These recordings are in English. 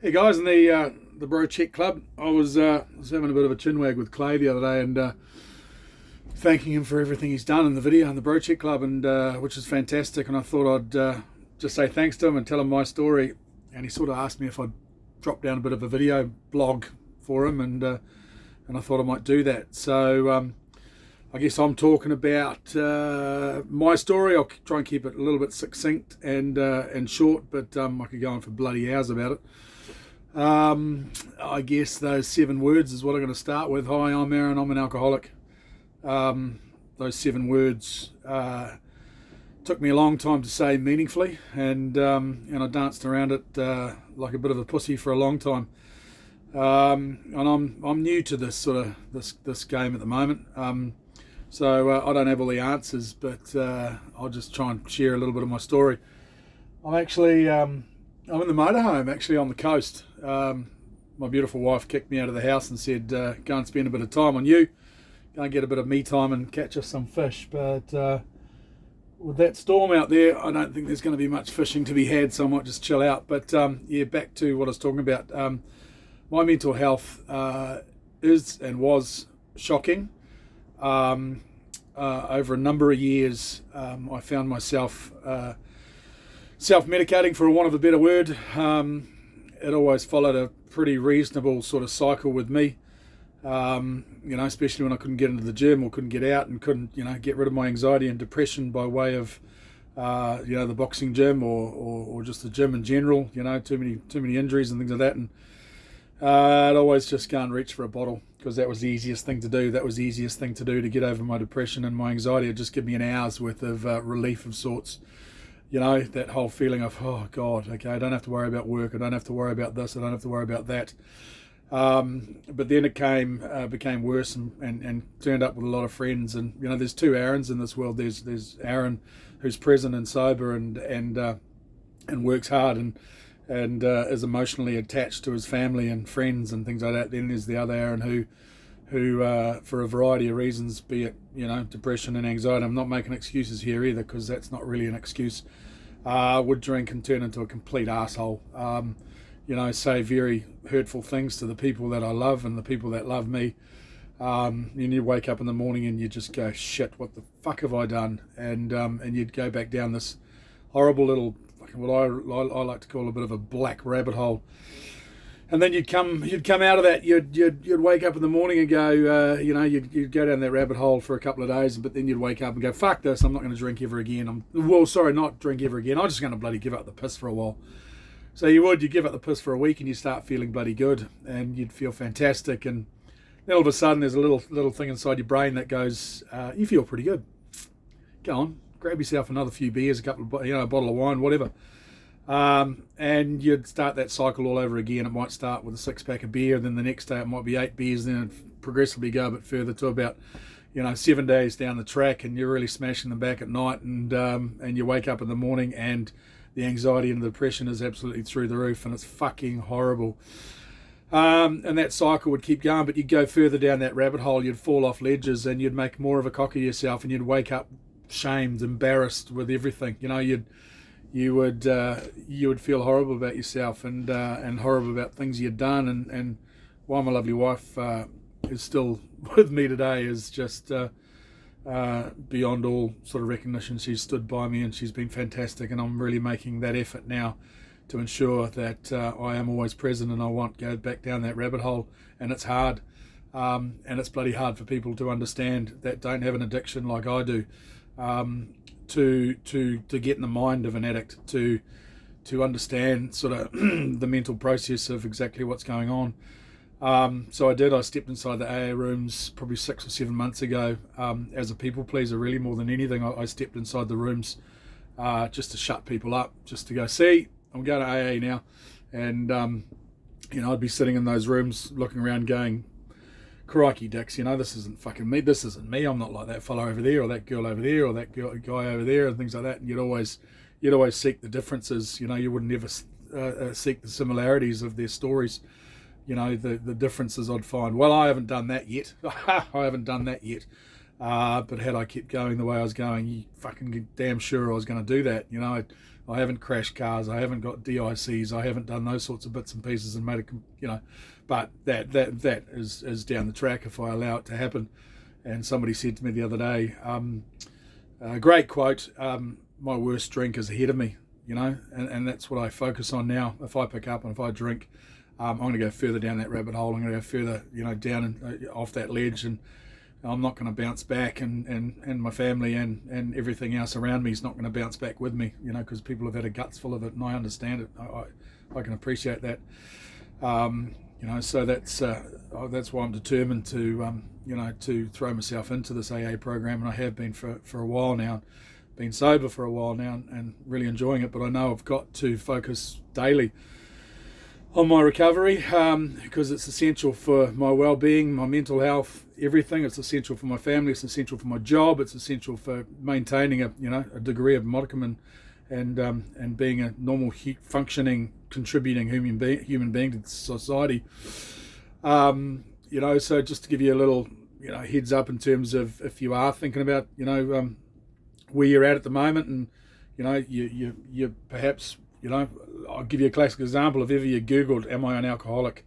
Hey guys, in the Bro Check Club, I was having a bit of a chinwag with Clay the other day and thanking him for everything he's done in the video in the Bro Check Club, and which is fantastic. And I thought I'd just say thanks to him and tell him my story. And he sort of asked me if I'd drop down a bit of a video blog for him, and I thought I might do that. So I guess I'm talking about my story. I'll try and keep it a little bit succinct and short, but I could go on for bloody hours about it. I guess those 7 words is what I'm going to start with. Hi, I'm Aaron, I'm an alcoholic. Those 7 words took me a long time to say meaningfully, and I danced around it like a bit of a pussy for a long time. And I'm new to this sort of this game at the moment. So I don't have all the answers, but I'll just try and share a little bit of my story. I'm in the motorhome, actually, on the coast. My beautiful wife kicked me out of the house and said, go and spend a bit of time on you. Go and get a bit of me time and catch us some fish. But with that storm out there, I don't think there's going to be much fishing to be had, so I might just chill out. But yeah, back to what I was talking about. My mental health is and was shocking. Over a number of years, I found myself self-medicating, for want of a better word. It always followed a pretty reasonable sort of cycle with me, especially when I couldn't get into the gym or couldn't get out and couldn't, get rid of my anxiety and depression by way of, the boxing gym or just the gym in general, too many injuries and things like that. And I'd always just go and reach for a bottle because that was the easiest thing to do. That was the easiest thing to do to get over my depression and my anxiety. It'd just give me an hour's worth of relief of sorts. That whole feeling of, oh God, okay, I don't have to worry about work, I don't have to worry about this, I don't have to worry about that. But then it became worse and turned up with a lot of friends. And there's 2 Aarons in this world. There's Aaron, who's present and sober and works hard and is emotionally attached to his family and friends and things like that. Then there's the other Aaron who for a variety of reasons, be it depression and anxiety, I'm not making excuses here either, because that's not really an excuse, would drink and turn into a complete asshole. Say very hurtful things to the people that I love and the people that love me. And you wake up in the morning and you just go, shit, what the fuck have I done? And you'd go back down this horrible little, what I like to call a bit of a black rabbit hole. And then you'd come out of that. You'd wake up in the morning and go, you'd go down that rabbit hole for a couple of days, but then you'd wake up and go, fuck this, I'm not going to drink ever again. Not drink ever again. I'm just going to bloody give up the piss for a while. So you'd give up the piss for a week and you start feeling bloody good and you'd feel fantastic. And then all of a sudden there's a little thing inside your brain that goes, you feel pretty good. Go on, grab yourself another few beers, a bottle of wine, whatever. And you'd start that cycle all over again. It might start with a 6-pack of beer, then the next day it might be 8 beers, then it'd progressively go a bit further to about 7 days down the track, and you're really smashing them back at night, and you wake up in the morning and the anxiety and the depression is absolutely through the roof, and it's fucking horrible. And that cycle would keep going, but you'd go further down that rabbit hole, you'd fall off ledges and you'd make more of a cock of yourself, and you'd wake up shamed, embarrassed with everything. You would feel horrible about yourself and horrible about things you'd done. And while my lovely wife is still with me today, is just beyond all sort of recognition. She's stood by me and she's been fantastic, and I'm really making that effort now to ensure that I am always present and I won't go back down that rabbit hole. And it's hard, and it's bloody hard for people to understand that don't have an addiction like I do. To get in the mind of an addict, to understand sort of the mental process of exactly what's going on. So I stepped inside the AA rooms probably 6 or 7 months ago, as a people pleaser, really, more than anything. I stepped inside the rooms just to shut people up, just to go, see, I'm going to AA now. And I'd be sitting in those rooms looking around going, crikey dicks, this isn't fucking me, this isn't me, I'm not like that fella over there or that girl over there or that guy over there and things like that. And you'd always seek the differences. You would never seek the similarities of their stories. The differences I'd find, well, I haven't done that yet. But had I kept going the way I was going, you fucking damn sure I was going to do that. I haven't crashed cars, I haven't got DICs, I haven't done those sorts of bits and pieces and made a, but that is down the track if I allow it to happen. And somebody said to me the other day, a great quote, my worst drink is ahead of me, and that's what I focus on now. If I pick up and if I drink, I'm going to go further down that rabbit hole. I'm going to go further, down and off that ledge, and I'm not going to bounce back, and my family and everything else around me is not going to bounce back with me, because people have had a guts full of it, and I understand it. I can appreciate that. So that's why I'm determined to to throw myself into this AA program, and I have been for a while now, been sober for a while now, and really enjoying it. But I know I've got to focus daily on my recovery, because it's essential for my well-being, my mental health, everything. It's essential for my family. It's essential for my job. It's essential for maintaining a degree of modicum and being a normal functioning, contributing human being to society. So just to give you a little heads up in terms of if you are thinking about where you're at the moment, and you perhaps I'll give you a classic example. If ever you Googled, am I an alcoholic,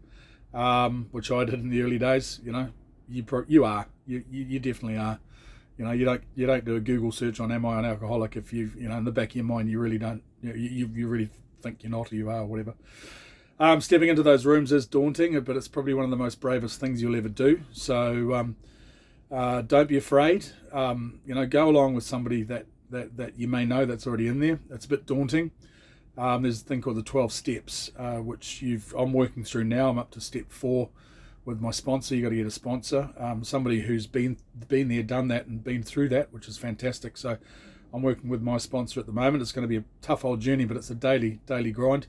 which I did in the early days, you are. You definitely are. You don't do a Google search on am I an alcoholic if in the back of your mind you really don't. You really think you're not, or you are, or whatever. Stepping into those rooms is daunting, but it's probably one of the most bravest things you'll ever do. So don't be afraid. Go along with somebody that you may know that's already in there. It's a bit daunting. There's a thing called the 12 steps, which I'm working through now. I'm up to step 4 with my sponsor. You got to get a sponsor, somebody who's been there, done that, and been through that, which is fantastic. So I'm working with my sponsor at the moment. It's going to be a tough old journey, but it's a daily grind.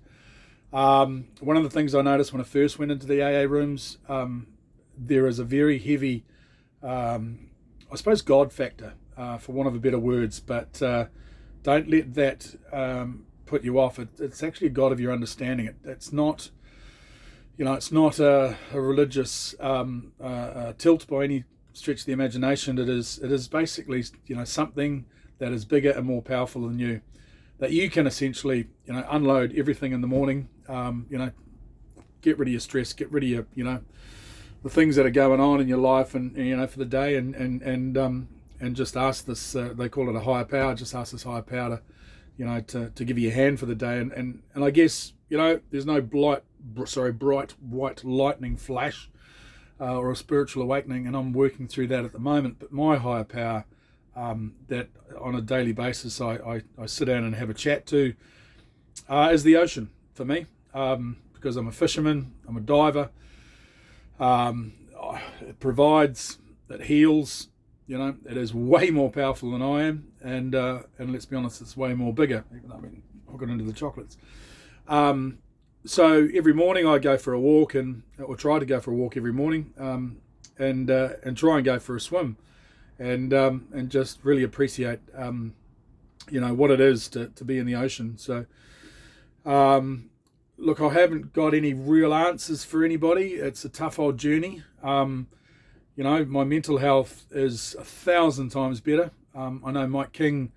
One of the things I noticed when I first went into the AA rooms, there is a very heavy, I suppose, God factor, for want of a better words, but don't let that put you off. It's actually a God of your understanding. It's not, it's not a religious tilt by any stretch of the imagination. It is basically, something that is bigger and more powerful than you, that you can essentially, unload everything in the morning, get rid of your stress, get rid of your, the things that are going on in your life and for the day, and just ask this, they call it a higher power, just ask this higher power to give you a hand for the day. And I guess, there's no bright white lightning flash or a spiritual awakening, and I'm working through that at the moment. But my higher power, that on a daily basis I sit down and have a chat to, is the ocean for me, because I'm a fisherman, I'm a diver. It provides, it heals. It is way more powerful than I am, and let's be honest, it's way more bigger. Even though I've got into the chocolates. So every morning I go for a walk, or try to go for a walk every morning, and try and go for a swim, and just really appreciate what it is to be in the ocean. So look, I haven't got any real answers for anybody. It's a tough old journey. My mental health is 1,000 times better. I know Mike King,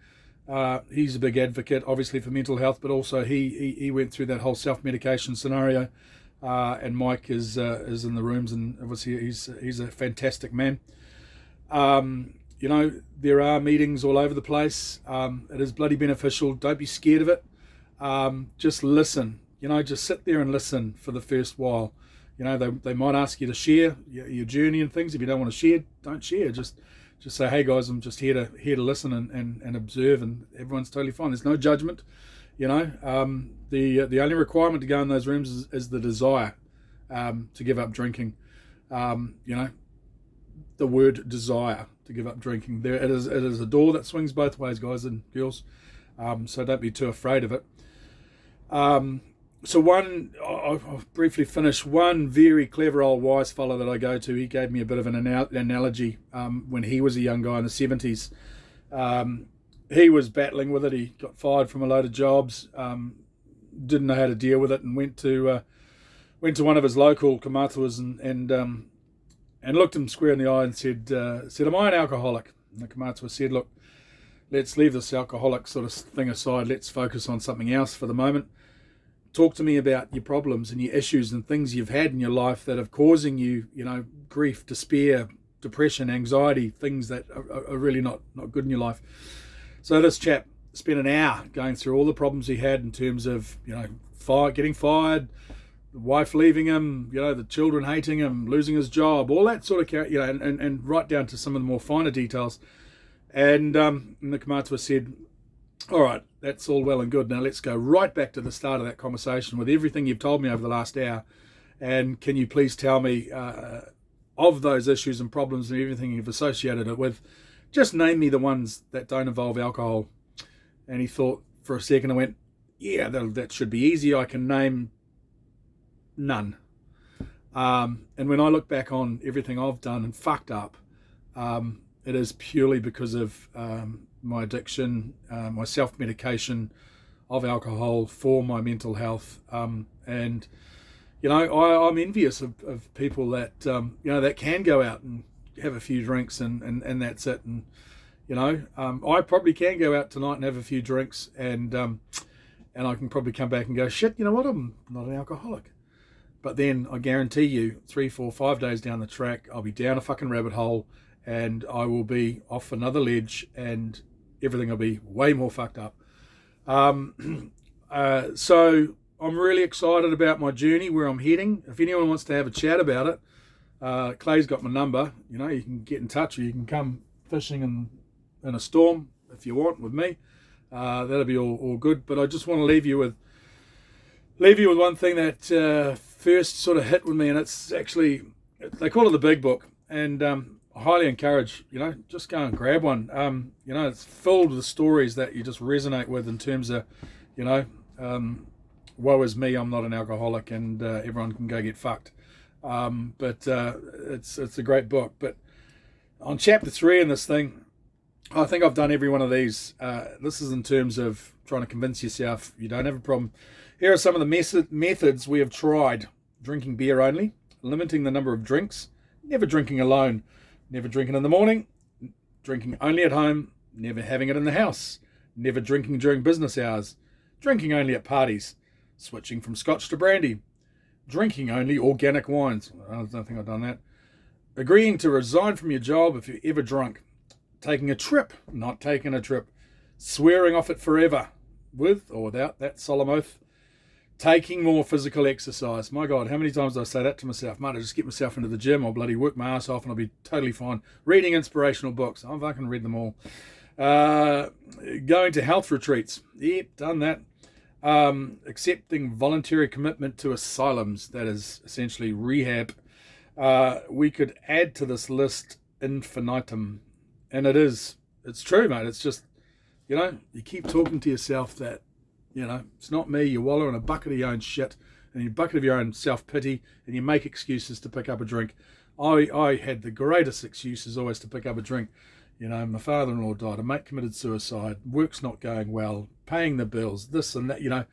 he's a big advocate, obviously, for mental health, but also he went through that whole self-medication scenario, and Mike is in the rooms, and obviously he's a fantastic man. There are meetings all over the place. It is bloody beneficial. Don't be scared of it. Just listen. Just sit there and listen for the first while. They might ask you to share your journey and things. If you don't want to share, don't share. Just say, hey guys, I'm just here to listen and observe, and everyone's totally fine. There's no judgment. The only requirement to go in those rooms is the desire to give up drinking. The word desire to give up drinking. It is a door that swings both ways, guys and girls. So don't be too afraid of it. So I'll briefly finish. One very clever old wise fellow that I go to, he gave me a bit of an analogy when he was a young guy in the 70s. He was battling with it. He got fired from a load of jobs, didn't know how to deal with it, and went to one of his local kamatuas and looked him square in the eye and said, am I an alcoholic? And the kamatua said, look, let's leave this alcoholic sort of thing aside. Let's focus on something else for the moment. Talk to me about your problems and your issues and things you've had in your life that are causing you, grief, despair, depression, anxiety, things that are really not good in your life. So this chap spent an hour going through all the problems he had in terms of, getting fired, the wife leaving him, the children hating him, losing his job, all that sort of, and right down to some of the more finer details. And the Kamatua said, all right, that's all well and good. Now let's go right back to the start of that conversation with everything you've told me over the last hour. And can you please tell me of those issues and problems and everything you've associated it with, just name me the ones that don't involve alcohol. And he thought for a second and went, yeah, that should be easy. I can name none. And when I look back on everything I've done and fucked up, it is purely because of my addiction, my self-medication of alcohol for my mental health. I'm envious of people that, that can go out and have a few drinks and that's it. And, I probably can go out tonight and have a few drinks and I can probably come back and go, shit, you know what, I'm not an alcoholic. But then I guarantee you 3, 4, 5 days down the track, I'll be down a fucking rabbit hole and I will be off another ledge and everything will be way more fucked up. So I'm really excited about my journey, where I'm heading. If anyone wants to have a chat about it, Clay's got my number. You can get in touch, or you can come fishing in a storm if you want with me. That'll be all good. But I just want to leave you with one thing that first sort of hit with me, and it's actually, they call it the Big Book, and I highly encourage, just go and grab one. It's filled with stories that you just resonate with in terms of, woe is me, I'm not an alcoholic, and everyone can go get fucked. But it's a great book. But on chapter 3 in this thing, I think I've done every one of these. This is in terms of trying to convince yourself you don't have a problem. Here are some of the methods we have tried. Drinking beer only, limiting the number of drinks, never drinking alone, never drinking in the morning, drinking only at home, never having it in the house, never drinking during business hours, drinking only at parties, switching from scotch to brandy, drinking only organic wines. I don't think I've done that. Agreeing to resign from your job if you're ever drunk, taking a trip, not taking a trip, swearing off it forever, with or without that solemn oath, taking more physical exercise. My God, how many times do I say that to myself? Mate, I just get myself into the gym, I'll bloody work my ass off and I'll be totally fine. Reading inspirational books, I've fucking read them all. Going to health retreats, yep, done that. Accepting voluntary commitment to asylums, that is essentially rehab. We could add to this list infinitum, and it's true, mate. It's just, you keep talking to yourself that, it's not me. You wallow in a bucket of your own shit and a bucket of your own self-pity, and you make excuses to pick up a drink. I had the greatest excuses always to pick up a drink. My father-in-law died, a mate committed suicide, work's not going well, paying the bills, this and that,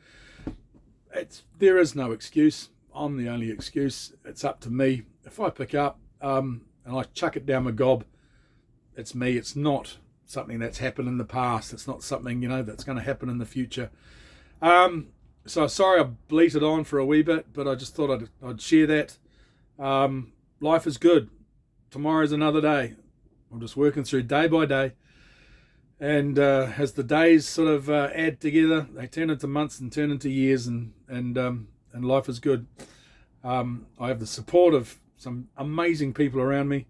there is no excuse. I'm the only excuse. It's up to me. If I pick up and I chuck it down my gob, it's me. It's not something that's happened in the past. It's not something, that's going to happen in the future. So sorry I bleated on for a wee bit, but I just thought I'd share that. Life is good. Tomorrow's another day. I'm just working through day by day. And as the days sort of add together, they turn into months and turn into years, and life is good. I have the support of some amazing people around me.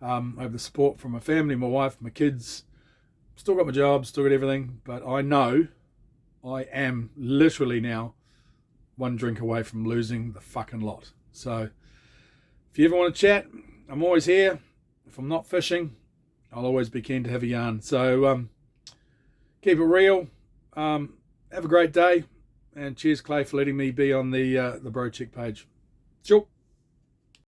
I have the support from my family, my wife, my kids. Still got my job, still got everything, but I know I am literally now one drink away from losing the fucking lot. So if you ever want to chat, I'm always here. If I'm not fishing, I'll always be keen to have a yarn. So keep it real. Have a great day, and cheers, Clay, for letting me be on the Bro Check page. Sure.